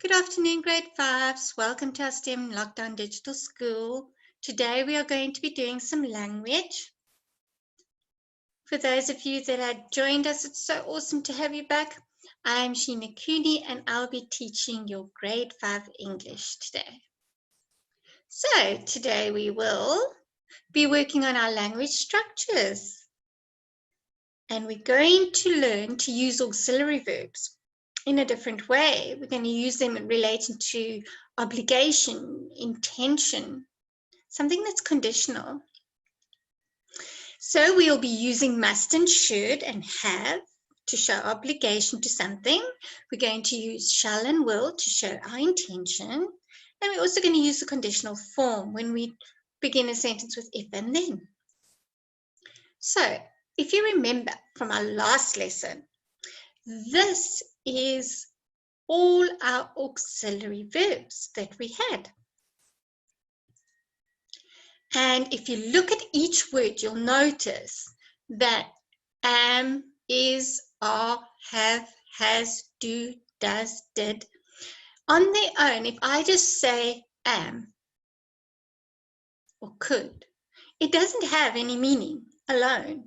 Good afternoon, grade 5s. Welcome to our STEM Lockdown Digital School. Today we are going to be doing some language. For those of you that had joined us, it's so awesome to have you back. I'm Sheena Cooney and I'll be teaching your grade 5 English today. So today we will be working on our language structures. And we're going to learn to use auxiliary verbs in a different way. We're going to use them relating to obligation, intention, something that's conditional. So we'll be using must and should and have to show obligation to something. We're going to use shall and will to show our intention. And we're also going to use the conditional form when we begin a sentence with if and then. So if you remember from our last lesson, this is all our auxiliary verbs that we had. And if you look at each word, you'll notice that am, is, are, have, has, do, does, did. On their own, if I just say am or could, it doesn't have any meaning alone.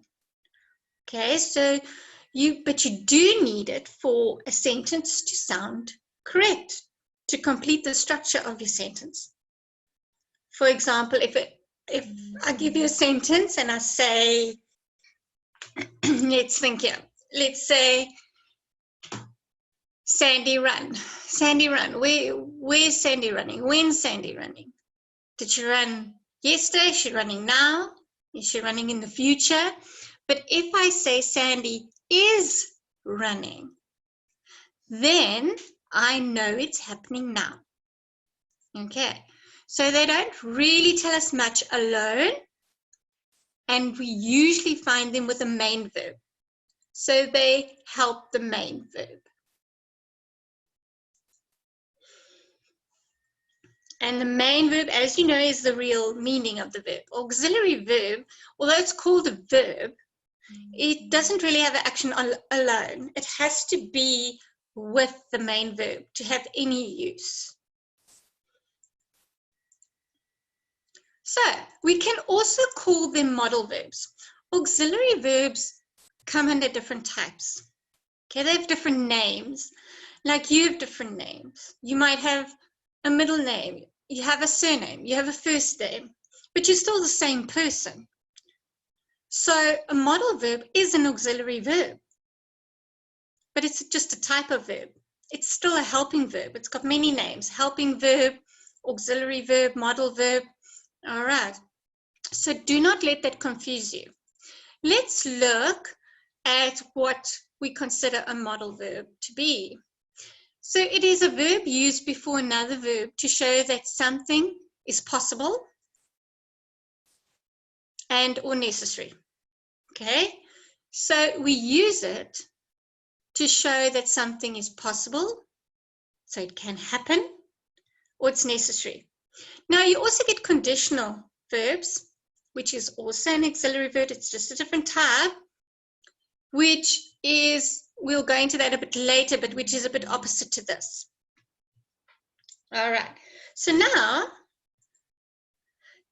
Okay, so but you do need it for a sentence to sound correct, to complete the structure of your sentence. For example, if I give you a sentence and I say, let's think here. Let's say, Sandy run. Sandy run. Where's Sandy running? When's Sandy running? Did she run yesterday? Is she running now? Is she running in the future? But if I say Sandy is running, then I know it's happening now. Okay, so they don't really tell us much alone, and we usually find them with a main verb. So they help the main verb. And the main verb, as you know, is the real meaning of the verb. Auxiliary verb, although it's called a verb, it doesn't really have an action alone. It has to be with the main verb to have any use. So we can also call them modal verbs. Auxiliary verbs come under different types. Okay, they have different names. Like you have different names. You might have a middle name, you have a surname, you have a first name, but you're still the same person. So a modal verb is an auxiliary verb, but it's just a type of verb. It's still a helping verb. It's got many names: helping verb, auxiliary verb, modal verb. All right. So do not let that confuse you. Let's look at what we consider a modal verb to be. So it is a verb used before another verb to show that something is possible and or necessary. Okay, so we use it to show that something is possible, so it can happen, or it's necessary. Now you also get conditional verbs, which is also an auxiliary verb. It's just a different type, which is, we'll go into that a bit later, but which is a bit opposite to this. All right, so now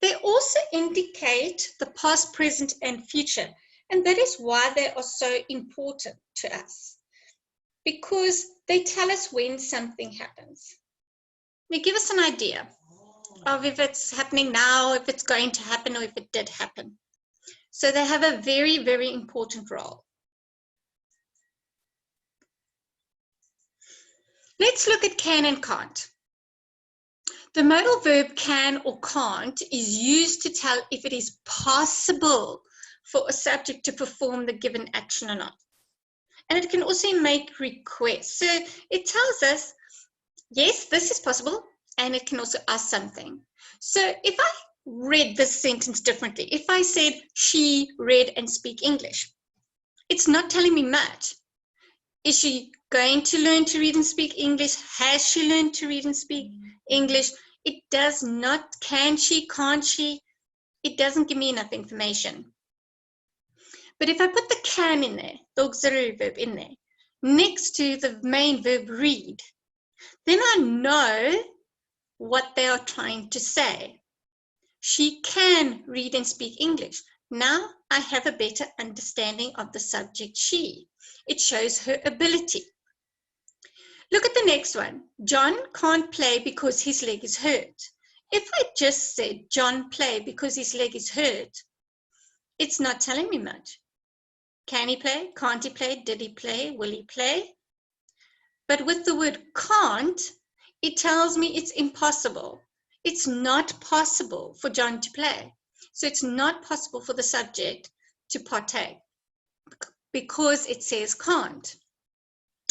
they also indicate the past, present, and future. And that is why they are so important to us, because they tell us when something happens. They give us an idea of if it's happening now, if it's going to happen, or if it did happen. So they have a very, very important role. Let's look at can and can't. The modal verb can or can't is used to tell if it is possible for a subject to perform the given action or not. And it can also make requests. So it tells us, yes, this is possible, and it can also ask something. So if I read this sentence differently, if I said she read and speak English, it's not telling me much. Is she going to learn to read and speak English? Has she learned to read and speak English? It does not. Can she? Can't she? It doesn't give me enough information. But if I put the can in there, the auxiliary verb in there, next to the main verb read, then I know what they are trying to say. She can read and speak English. Now I have a better understanding of the subject she. It shows her ability. Look at the next one. John can't play because his leg is hurt. If I just said John play because his leg is hurt, it's not telling me much. Can he play? Can't he play? Did he play? Will he play? But with the word can't, it tells me it's impossible. It's not possible for John to play. So it's not possible for the subject to partake because it says can't.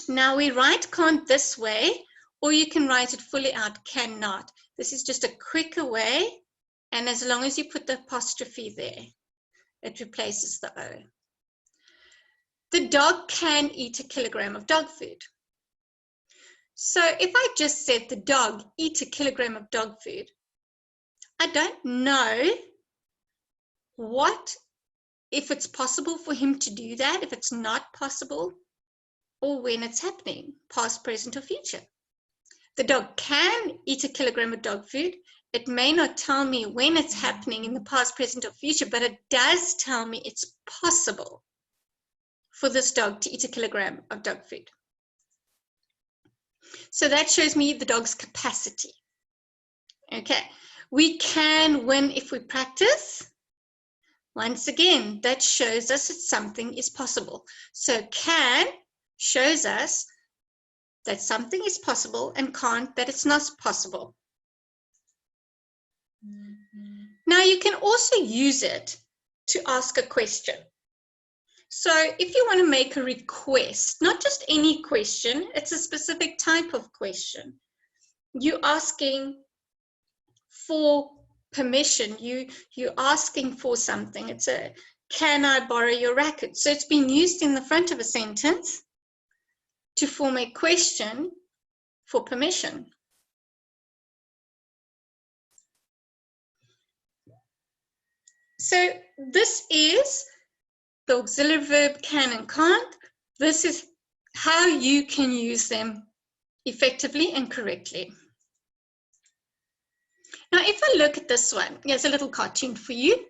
Now we write can't this way, or you can write it fully out, cannot. This is just a quicker way, and as long as you put the apostrophe there, it replaces the O. The dog can eat a kilogram of dog food. So if I just said the dog eat a kilogram of dog food, I don't know if it's possible for him to do that, if it's not possible, or when it's happening, past, present, or future. The dog can eat a kilogram of dog food. It may not tell me when it's happening in the past, present, or future, but it does tell me it's possible for this dog to eat a kilogram of dog food. So that shows me the dog's capacity. Okay, we can win if we practice. Once again, that shows us that something is possible. So can shows us that something is possible, and can't that it's not possible. Now you can also use it to ask a question. So if you want to make a request, not just any question, it's a specific type of question. You're asking for permission, you're asking for something. It's a, can I borrow your racket? So it's been used in the front of a sentence to form a question for permission. So this is the auxiliary verb can and can't. This is how you can use them effectively and correctly. Now, if I look at this one, here's a little cartoon for you.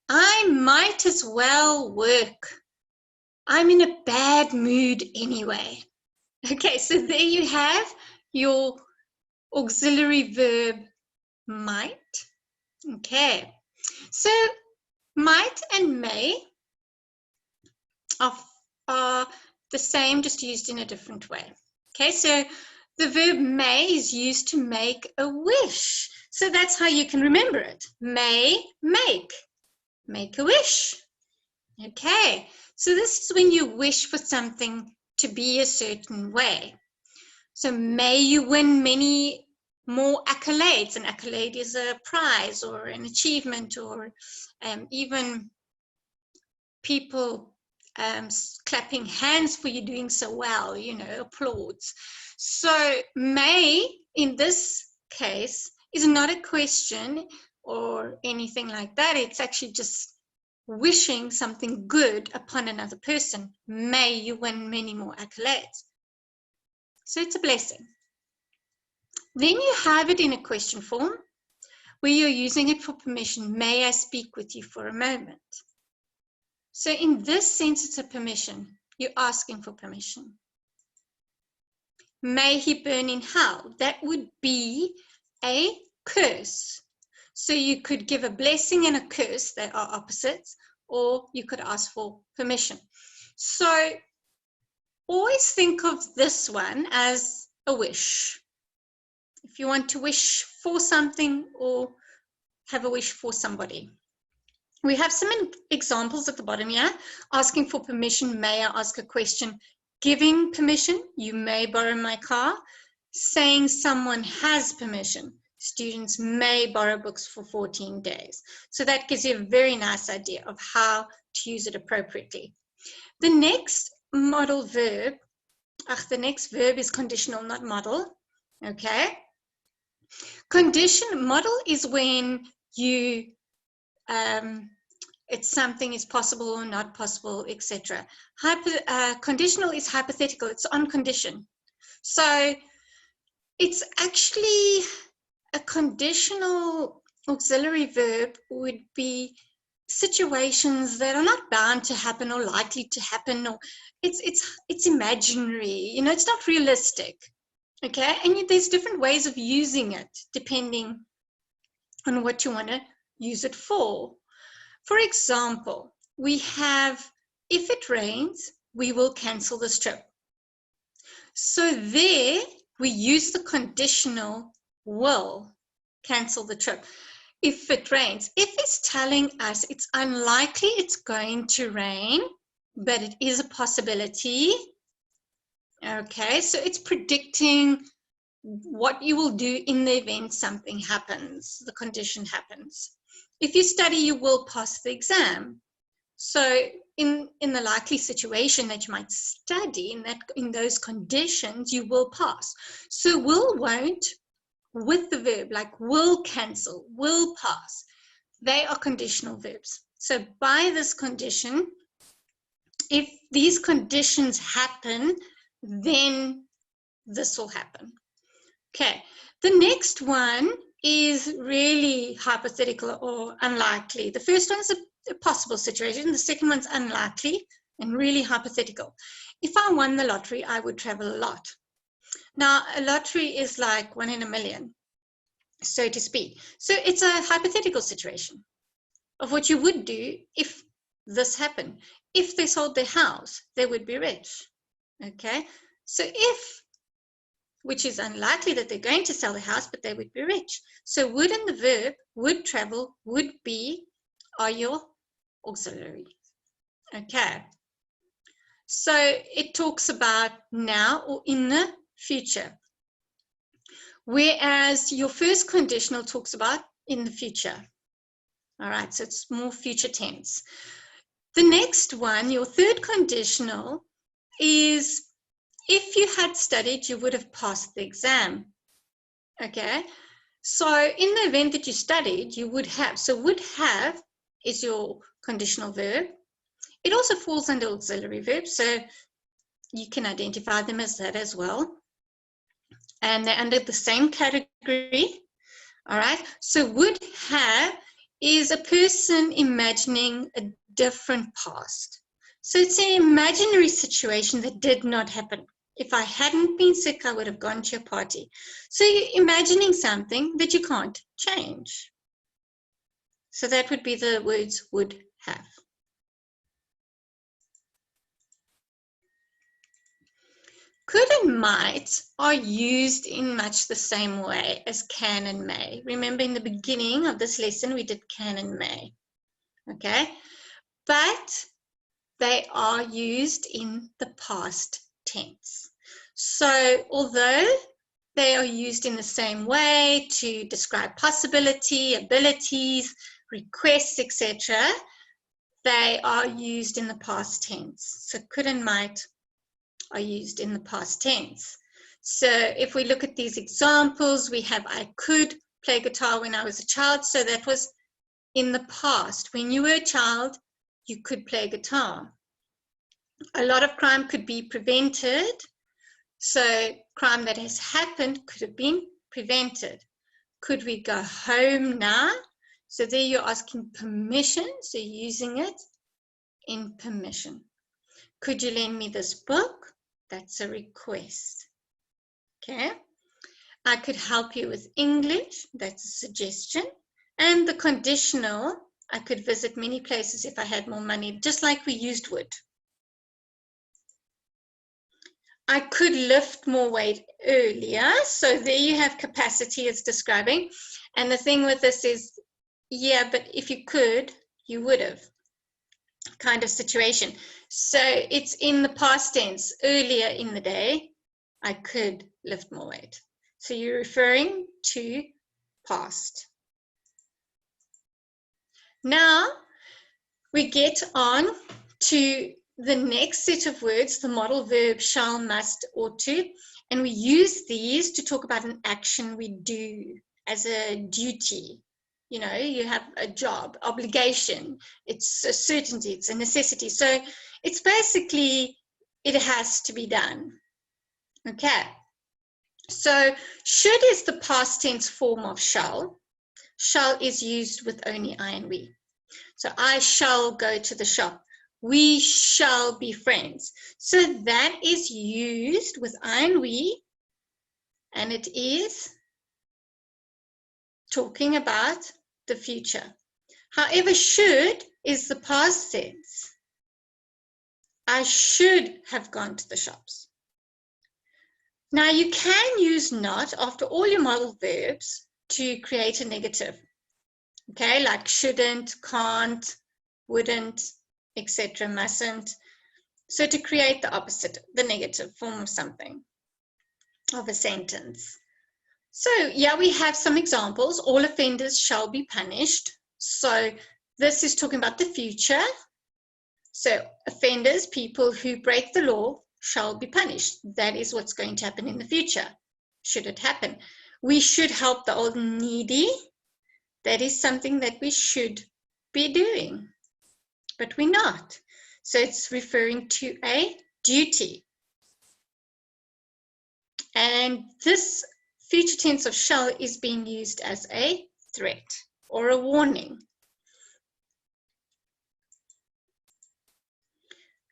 I might as well work. I'm in a bad mood anyway. Okay, so there you have your auxiliary verb might. Okay, so might and may are the same, just used in a different way. Okay, so the verb may is used to make a wish. So that's how you can remember it. May, make a wish. Okay, so this is when you wish for something to be a certain way. So may you win many more accolades. An accolade is a prize or an achievement, or even people clapping hands for you doing so well, you know, applause. So may in this case is not a question or anything like that. It's actually just wishing something good upon another person. May you win many more accolades. So it's a blessing. Then you have it in a question form where you're using it for permission. May I speak with you for a moment? So in this sense, it's a permission. You're asking for permission. May he burn in hell. That would be a curse. So you could give a blessing and a curse, they are opposites, or you could ask for permission. So always think of this one as a wish. If you want to wish for something or have a wish for somebody. We have some examples at the bottom here. Asking for permission, may I ask a question? Giving permission, you may borrow my car. Saying someone has permission, students may borrow books for 14 days. So that gives you a very nice idea of how to use it appropriately. The next model verb, the next verb is conditional, not model. Okay. Model is when you it's something is possible or not possible, etc. Conditional is hypothetical, it's on condition. So It's actually a conditional auxiliary verb would be situations that are not bound to happen or likely to happen, or it's imaginary, it's not realistic. Okay, and there's different ways of using it depending on what you want to use it for. For example, we have, if it rains, we will cancel this trip. So there we use the conditional will, cancel the trip. If it rains, if it's telling us it's unlikely it's going to rain, but it is a possibility. Okay, so it's predicting what you will do in the event something happens, the condition happens. If you study, you will pass the exam. So in the likely situation that you might study, in those conditions, you will pass. So will, won't, with the verb, like will cancel, will pass, they are conditional verbs. So by this condition, if these conditions happen, then this will happen. Okay, the next one is really hypothetical or unlikely. The first one is a possible situation. The second one's unlikely and really hypothetical. If I won the lottery, I would travel a lot. Now, a lottery is like 1 in a million, so to speak. So it's a hypothetical situation of what you would do if this happened. If they sold their house, they would be rich. Okay, so if, which is unlikely that they're going to sell the house, but they would be rich. So would and the verb, would travel, would be, are your auxiliary. Okay. So it talks about now or in the future. Whereas your first conditional talks about in the future. All right, so it's more future tense. The next one, your third conditional, is if you had studied, you would have passed the exam. Okay, so in the event that you studied, you would have. So would have is your conditional verb. It also falls under auxiliary verbs, so you can identify them as that as well. And they're under the same category. All right, so would have is a person imagining a different past. So it's an imaginary situation that did not happen. If I hadn't been sick, I would have gone to a party. So you're imagining something that you can't change. So that would be the words would have. Could and might are used in much the same way as can and may. Remember in the beginning of this lesson, we did can and may. Okay, but they are used in the past tense. So although they are used in the same way to describe possibility, abilities, requests, etc., they are used in the past tense. So could and might are used in the past tense. So if we look at these examples, we have I could play guitar when I was a child. So that was in the past. When you were a child, you could play guitar. A lot of crime could be prevented. So crime that has happened could have been prevented. Could we go home now? So there you're asking permission, so you're using it in permission. Could you lend me this book? That's a request. Okay. I could help you with English. That's a suggestion. And the conditional, I could visit many places if I had more money, just like we used would. I could lift more weight earlier. So there you have capacity it's describing. And the thing with this is, yeah, but if you could, you would have, kind of situation. So it's in the past tense. Earlier in the day, I could lift more weight. So you're referring to past. Now we get on to the next set of words, the modal verb shall, must, ought to, and we use these to talk about an action we do as a duty. You know, you have a job, obligation, it's a certainty, it's a necessity. So it's basically, it has to be done. Okay. So should is the past tense form of shall. Shall is used with only I and we. So I shall go to the shop. We shall be friends. So that is used with I and we, and it is talking about the future. However, should is the past tense. I should have gone to the shops. Now you can use not after all your modal verbs to create a negative. Okay, like shouldn't, can't, wouldn't, etc., mustn't. So to create the opposite, the negative form of something, of a sentence. So yeah, we have some examples. All offenders shall be punished. So this is talking about the future. So offenders, people who break the law, shall be punished. That is what's going to happen in the future, should it happen. We should help the old and needy. That is something that we should be doing, but we're not. So it's referring to a duty. And this future tense of shall is being used as a threat or a warning.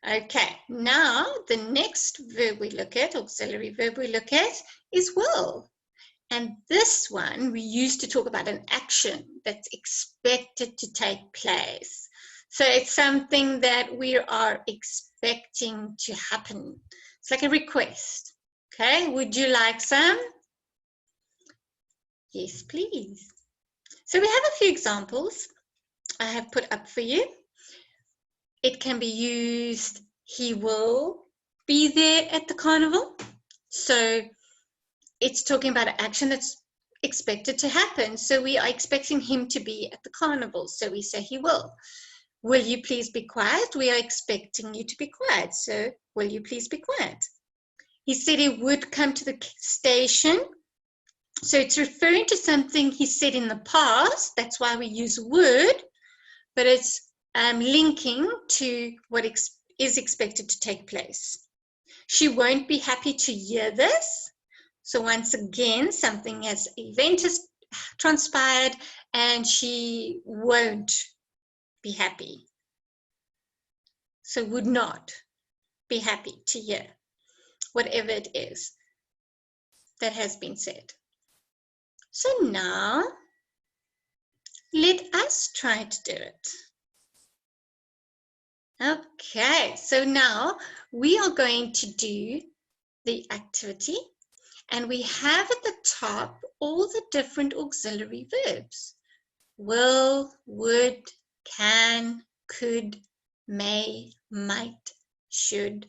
Okay, now the next verb we look at, auxiliary verb we look at, is will. And this one we use to talk about an action that's expected to take place. So it's something that we are expecting to happen. It's like a request. Okay, would you like some? Yes, please. So we have a few examples I have put up for you. It can be used, he will be there at the carnival. So it's talking about an action that's expected to happen. So we are expecting him to be at the carnival. So we say he will. Will you please be quiet? We are expecting you to be quiet. So will you please be quiet? He said he would come to the station. So it's referring to something he said in the past. That's why we use would, but it's linking to what is expected to take place. She won't be happy to hear this. So once again, something has event has transpired and she won't be happy. So would not be happy to hear whatever it is that has been said. So now let us try to do it. Okay, so now we are going to do the activity, and we have at the top all the different auxiliary verbs. Will, would, can, could, may, might, should,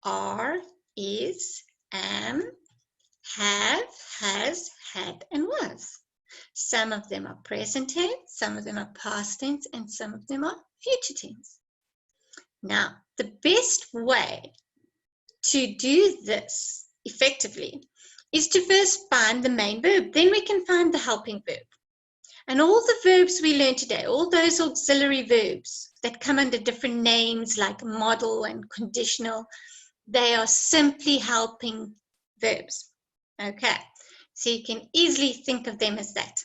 are, is, am, have, has, had, and was. Some of them are present tense, some of them are past tense, and some of them are future tense. Now, the best way to do this effectively is to first find the main verb. Then we can find the helping verb. And all the verbs we learned today, all those auxiliary verbs that come under different names like modal and conditional, they are simply helping verbs. Okay, so you can easily think of them as that.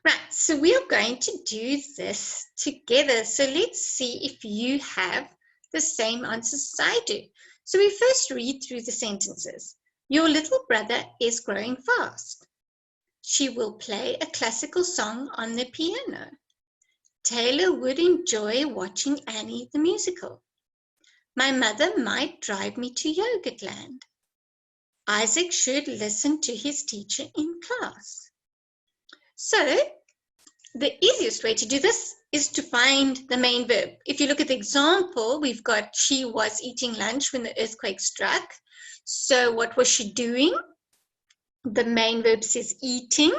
Right, so we are going to do this together. So let's see if you have the same answers as I do. So we first read through the sentences. Your little brother is growing fast. She will play a classical song on the piano. Taylor would enjoy watching Annie the musical. My mother might drive me to Yogurtland. Isaac should listen to his teacher in class. So the easiest way to do this is to find the main verb. If you look at the example, we've got she was eating lunch when the earthquake struck. So what was she doing? The main verb says eating,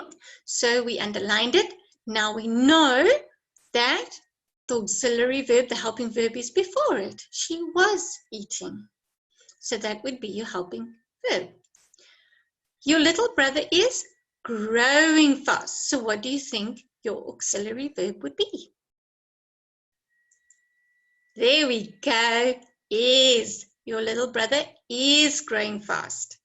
so we underlined it. Now we know that the auxiliary verb, the helping verb, is before it. She was eating. So that would be your helping verb. Your little brother is growing fast. So what do you think your auxiliary verb would be? There we go. Is. Your little brother is growing fast.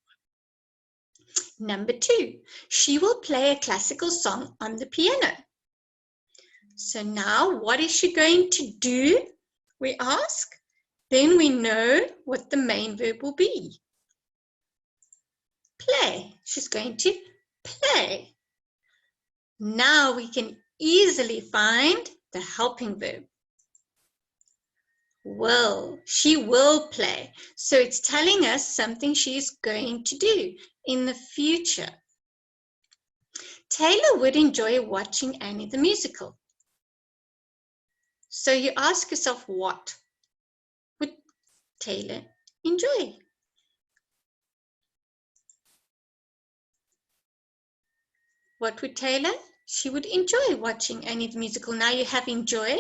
Number 2, she will play a classical song on the piano. So now what is she going to do? We ask. Then we know what the main verb will be. Play. She's going to play. Now we can easily find the helping verb. Will. She will play. So it's telling us something she's going to do in the future. Taylor would enjoy watching Annie the musical. So you ask yourself, what would Taylor enjoy? What would Taylor? She would enjoy watching Annie the musical. Now you have enjoy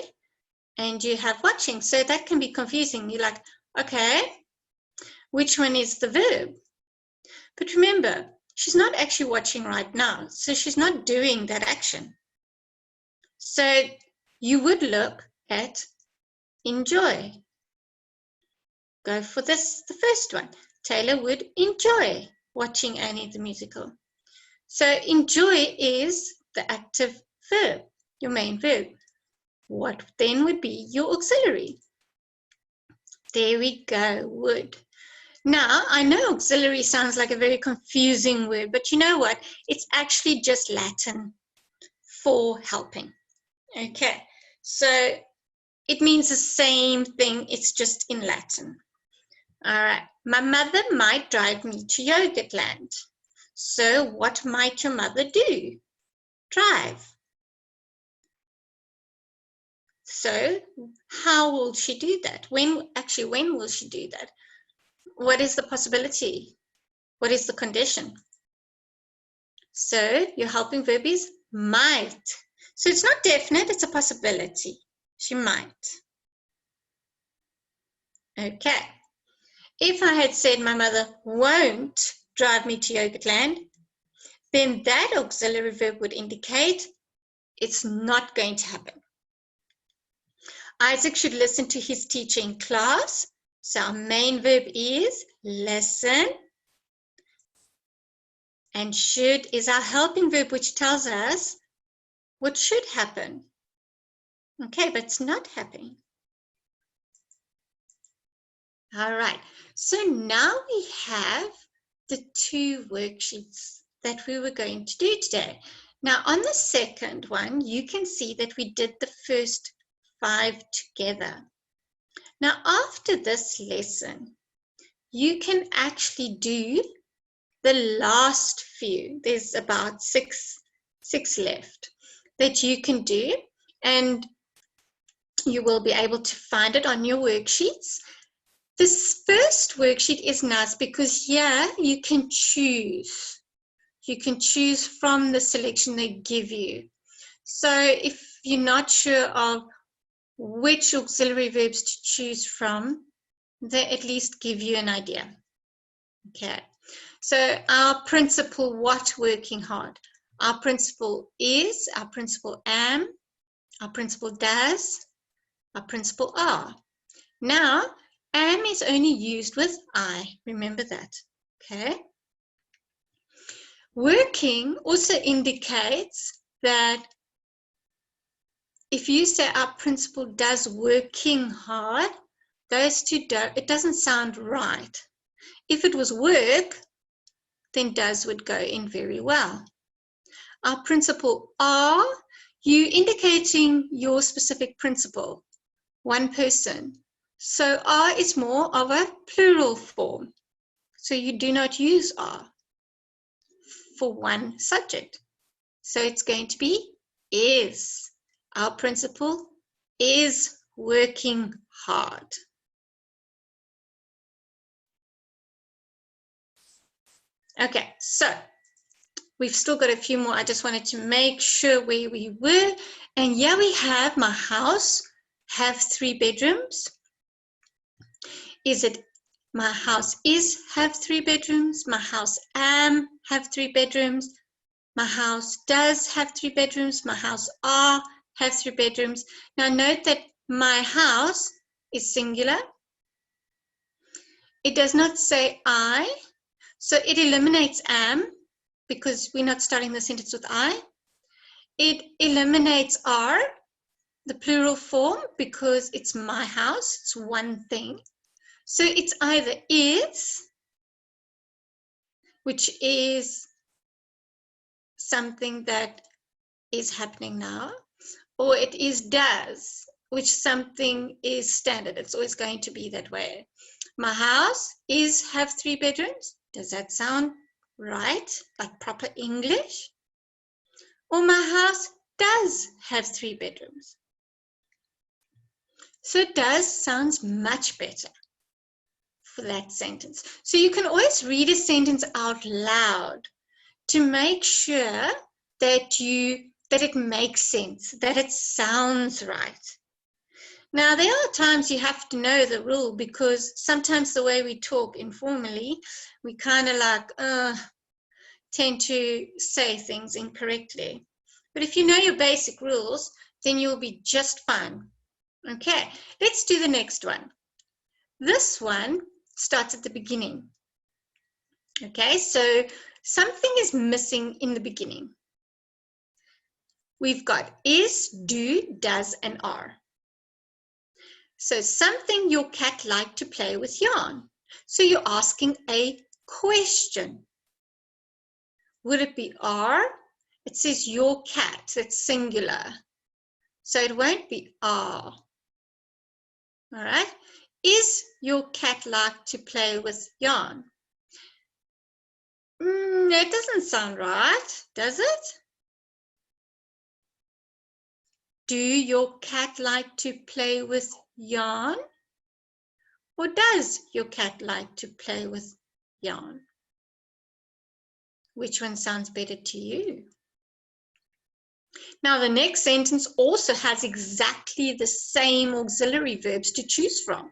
and you have watching. So that can be confusing. You're like, okay, which one is the verb? But remember, she's not actually watching right now. So she's not doing that action. So you would look at enjoy. Go for this, the first one. Taylor would enjoy watching Annie the musical. So enjoy is the active verb, your main verb. What then would be your auxiliary? There we go, would. Now, I know auxiliary sounds like a very confusing word, but you know what? It's actually just Latin for helping. Okay, so it means the same thing, it's just in Latin. All right, my mother might drive me to Yogurtland. So what might your mother do? Drive. So how will she do that? When will she do that? What is the possibility? What is the condition? So your helping verb is might. So it's not definite, it's a possibility. She might. Okay. If I had said my mother won't drive me to Yogurtland, then that auxiliary verb would indicate it's not going to happen. Isaac should listen to his teacher in class. So our main verb is listen. And should is our helping verb, which tells us what should happen. Okay, but it's not happening. All right, so now we have the 2 worksheets that we were going to do today. Now on the second one, you can see that we did the first 5 together. Now after this lesson, you can actually do the last few. There's about six left that you can do, and you will be able to find it on your worksheets. This first worksheet is nice because here you can choose. You can choose from the selection they give you. So if you're not sure of which auxiliary verbs to choose from, they at least give you an idea. Okay, so our principle, what working hard? Our principle is, our principle am, our principle does, our principle are. Now, am is only used with I, remember that, okay? Working also indicates that if you say our principle does working hard, those two don't, it doesn't sound right. If it was work, then does would go in very well. Our principle are, you indicating your specific principle, one person. So are is more of a plural form. So you do not use are for one subject. So it's going to be is. Our principle is working hard. Okay, so we've still got a few more. I just wanted to make sure where we were. And here we have my house have 3 bedrooms. Is it my house is have 3 bedrooms? My house am have 3 bedrooms? My house does have 3 bedrooms? My house are have 3 bedrooms? Now note that my house is singular. It does not say I, so it eliminates am. because we're not starting the sentence with I. It eliminates are, the plural form, because it's my house, it's one thing. So it's either is, which is something that is happening now, or it is does, which something is standard. It's always going to be that way. My house is have 3 bedrooms. Does that sound right? Like proper English? Or my house does have 3 bedrooms. So does sounds much better for that sentence. So you can always read a sentence out loud to make sure that it makes sense, that it sounds right. Now, there are times you have to know the rule, because sometimes the way we talk informally, we kind of like tend to say things incorrectly. But if you know your basic rules, then you'll be just fine. Okay, let's do the next one. This one starts at the beginning. Okay, so something is missing in the beginning. We've got is, do, does, and are. So something your cat liked to play with yarn. So you're asking a question. Would it be are? It says your cat, it's singular. So it won't be are. All right. Is your cat like to play with yarn? That doesn't sound right, does it? Do your cat like to play with yarn? Or does your cat like to play with yarn? Which one sounds better to you? Now, the next sentence also has exactly the same auxiliary verbs to choose from.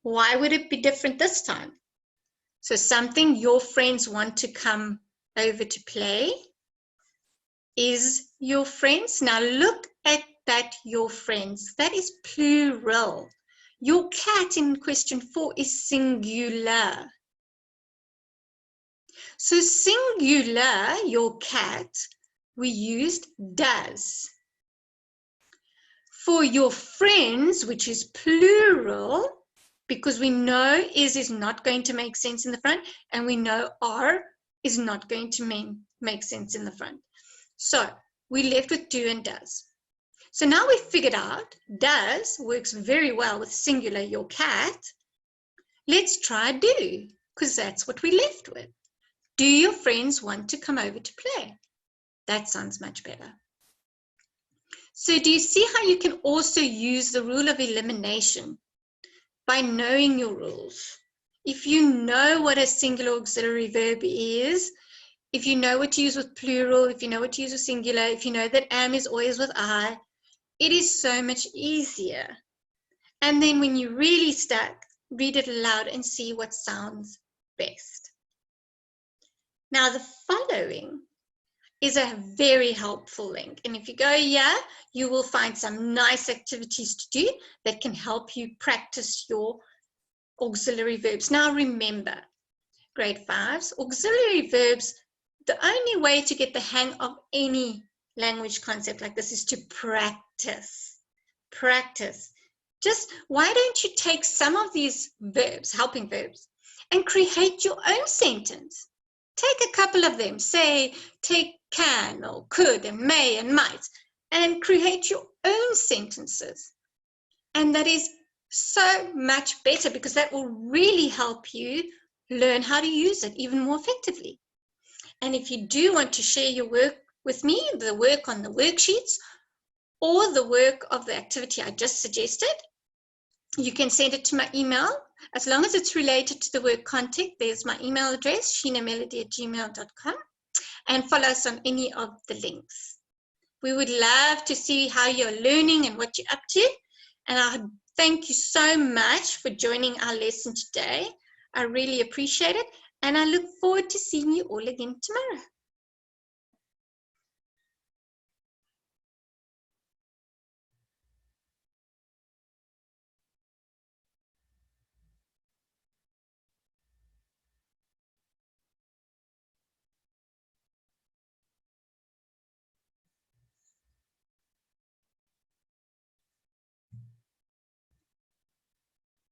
Why would it be different this time? So something your friends want to come over to play is your friends. Now look at that, your friends. That is plural. Your cat in question 4 is singular. So singular, your cat, we used does. For your friends, which is plural, because we know is not going to make sense in the front, and we know are is not going to make sense in the front. So we left with do and does. So now we've figured out does works very well with singular, your cat. Let's try do, because that's what we left with. Do your friends want to come over to play? That sounds much better. So do you see how you can also use the rule of elimination by knowing your rules? If you know what a singular auxiliary verb is, if you know what to use with plural, if you know what to use with singular, if you know that am is always with I, it is so much easier. And then when you're really stuck, read it aloud and see what sounds best. Now, the following is a very helpful link. And if you go here, you will find some nice activities to do that can help you practice your auxiliary verbs. Now, remember, grade 5s, auxiliary verbs, the only way to get the hang of any language concept like this is to practice. Practice. Just why don't you take some of these verbs, helping verbs, and create your own sentence? Take a couple of them, say, take can or could and may and might, and create your own sentences. And that is so much better, because that will really help you learn how to use it even more effectively. And if you do want to share your work with me, the work on the worksheets or the work of the activity I just suggested, you can send it to my email. As long as it's related to the work content, there's my email address, sheenamelody@gmail.com, and follow us on any of the links. We would love to see how you're learning and what you're up to. And I thank you so much for joining our lesson today. I really appreciate it. And I look forward to seeing you all again tomorrow.